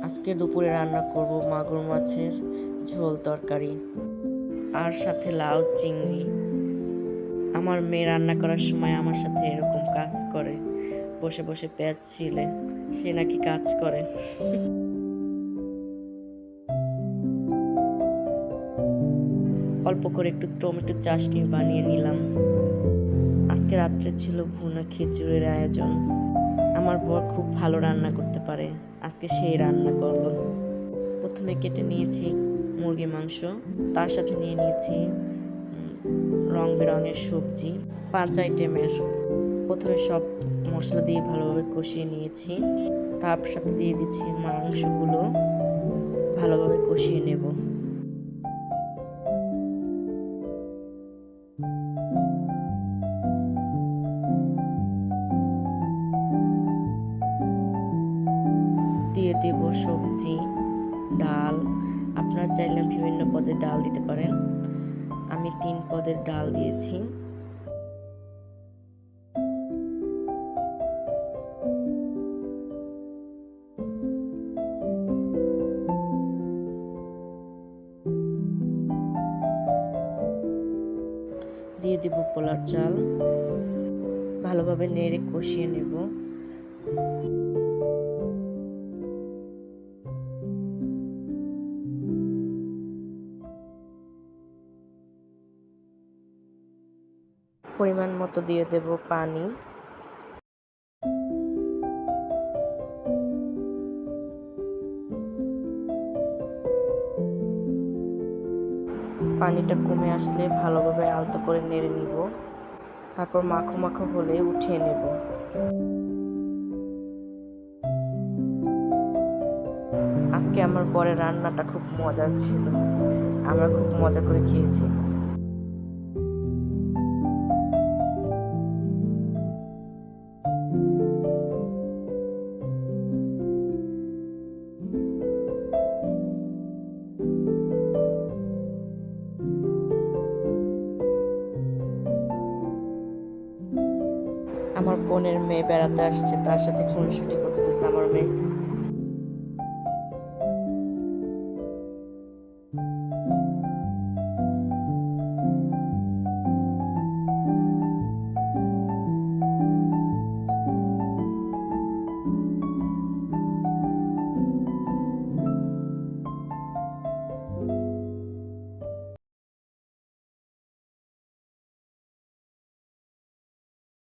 আজকে দুপুরে রান্না করব মাগুর মাছের ঝোল তরকারি আর সাথে লাউ চিংড়ি। আমার মেয়ে রান্না করার সময় আমার সাথে এরকম কাজ করে, বসে বসে পেঁয়াজ ছিলে। সে নাকি কাজ করে। অল্প করে একটু টমেটো চাটনি বানিয়ে নিলাম। আজকে রাত্রে ছিল ভুনা খিচুড়ির আয়োজন। আমার বর খুব ভালো রান্না করতে পারে, আজকে সেই রান্না করলো। প্রথমে কেটে নিয়েছি মুরগির মাংস, তার সাথে নিয়ে নিয়েছি রং বেরঙের সবজি 5 আইটেমের। প্রথমে সব মশলা দিয়ে ভালোভাবে কষিয়ে নিয়েছি, তার সাথে দিয়ে দিচ্ছি মাংসগুলো, ভালোভাবে কষিয়ে নেব। দিয়ে দেব সবজি, ডাল। আপনারা চাইলে বিভিন্ন পদের ডাল দিতে পারেন, আমি 3 পদের ডাল দিয়েছি। দিয়ে দেব পোলার চাল, ভালোভাবে নেড়ে কষিয়ে নেব। পরিমাণ মতো দিয়ে দেব পানি। পানিটা কমে আসলে ভালোভাবে আলতো করে নেড়ে নিব, তারপর মাখো মাখো হলে উঠিয়ে নেব। আজকে আমার বরের রান্নাটা খুব মজার ছিল, আমরা খুব মজা করে খেয়েছি। আমার বোনের মেয়ে বেড়াতে আসছে, তার সাথে খুনসুটি করতেছে আমার মেয়ে।